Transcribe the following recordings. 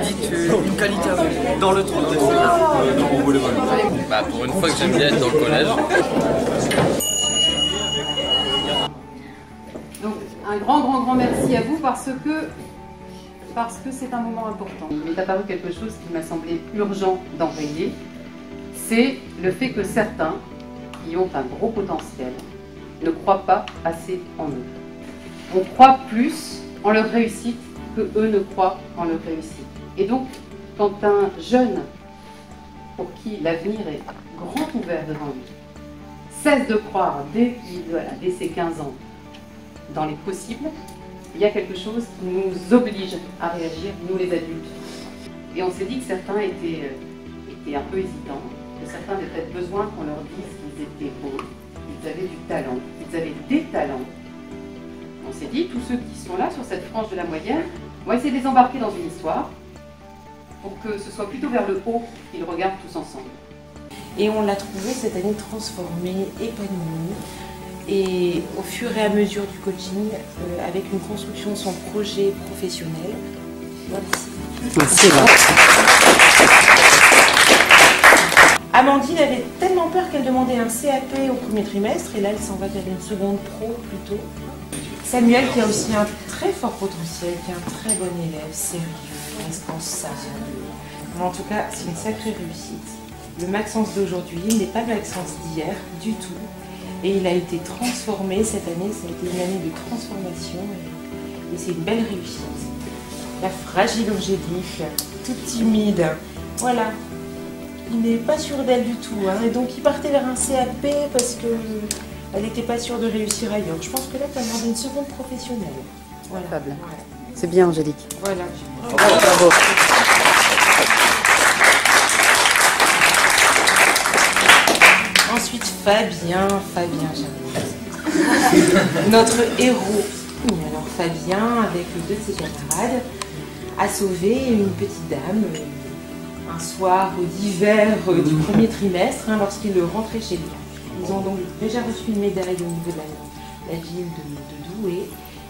Dites une qualité à vous dans le trou. Bah, pour une fois que j'aime bien être dans le collège. Donc un grand merci à vous parce que c'est un moment important. Il m'est apparu quelque chose qui m'a semblé urgent d'enrayer, c'est le fait que certains qui ont un gros potentiel ne croient pas assez en eux. On croit plus en leur réussite que eux ne croient en leur réussite. Et donc, quand un jeune pour qui l'avenir est grand ouvert devant lui cesse de croire dès ses 15 ans dans les possibles, il y a quelque chose qui nous oblige à réagir, nous les adultes. Et on s'est dit que certains étaient un peu hésitants, que certains avaient peut-être besoin qu'on leur dise qu'ils étaient beaux, qu'ils avaient du talent, qu'ils avaient des talents. On s'est dit, tous ceux qui sont là, sur cette frange de la moyenne, on va essayer de les embarquer dans une histoire pour que ce soit plutôt vers le haut qu'ils regardent tous ensemble. Et on l'a trouvé cette année transformée, épanouie. Et au fur et à mesure du coaching, avec une construction de son projet professionnel. Merci. Amandine avait tellement peur qu'elle demandait un CAP au premier trimestre, et là elle s'en va vers une seconde pro plutôt. Samuel qui a aussi un très fort potentiel, qui est un très bon élève, sérieux, responsable. Mais en tout cas, c'est une sacrée réussite. Le Maxence d'aujourd'hui n'est pas le Maxence d'hier du tout. Et il a été transformé cette année, ça a été une année de transformation et c'est une belle réussite. La fragile Angélique, toute timide, voilà. Il n'est pas sûr d'elle du tout, hein, et donc il partait vers un CAP parce qu'elle n'était pas sûre de réussir ailleurs. Je pense que là, tu as demandé une seconde professionnelle. Voilà. C'est bien, Angélique. Voilà. Bravo. Ensuite, Fabien Jamour. Notre héros. Alors Fabien, avec deux de ses camarades, a sauvé une petite dame un soir d'hiver du premier trimestre, lorsqu'il rentrait chez lui. Ils ont donc déjà reçu une médaille au niveau de la ville de Douai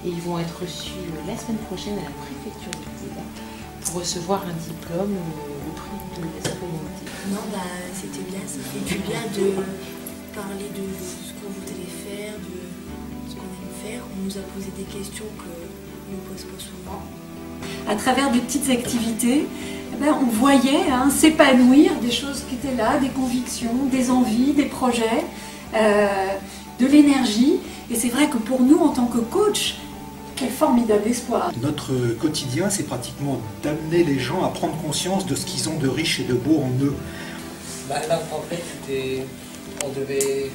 et ils vont être reçus la semaine prochaine à la préfecture du Pays pour recevoir un diplôme, le prix de la citoyenneté. Non, c'était bien, ça fait du bien de parler de ce qu'on voudrait faire, de ce qu'on aime faire. On nous a posé des questions qu'on ne pose pas souvent. À travers de petites activités, on voyait s'épanouir des choses qui étaient là, des convictions, des envies, des projets, de l'énergie. Et c'est vrai que pour nous, en tant que coach, quel formidable espoir. Notre quotidien, c'est pratiquement d'amener les gens à prendre conscience de ce qu'ils ont de riche et de beau en eux. Là, en fait, on devait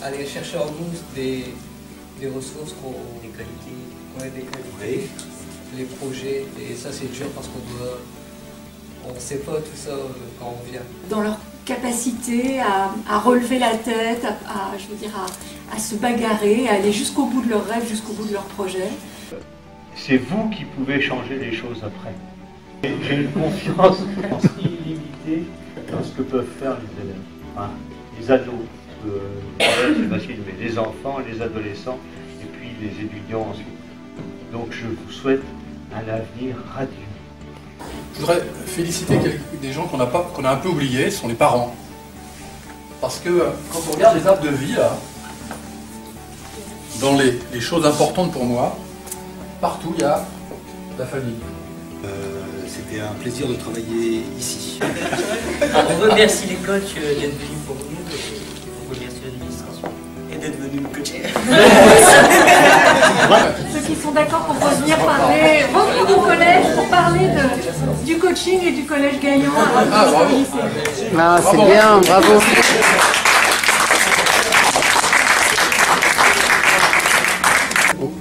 aller chercher en nous des ressources, des qualités, Oui. Les projets, et ça c'est dur parce on ne sait pas tout ça quand on vient. Dans leur capacité à relever la tête, à se bagarrer, à aller jusqu'au bout de leurs rêves, jusqu'au bout de leurs projets. C'est vous qui pouvez changer les choses après. J'ai une confiance illimitée dans ce que peuvent faire les élèves, les ados, c'est facile, mais les enfants, les adolescents, et puis les étudiants ensuite. Donc je vous souhaite un avenir radieux. Je voudrais féliciter des gens qu'on a un peu oubliés, ce sont les parents. Parce que quand on regarde les arbres de vie, là, dans les choses importantes pour moi, partout il y a la famille. C'était un plaisir de travailler ici. On remercie les coachs d'être venus pour nous, on remercie l'administration et d'être venus nous coacher. Ceux qui sont d'accord pour revenir parler, revenir au collège pour parler du coaching et du collège Gaillan à lycée. Ah, c'est bien, bravo.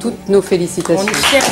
Toutes nos félicitations. On est fiers de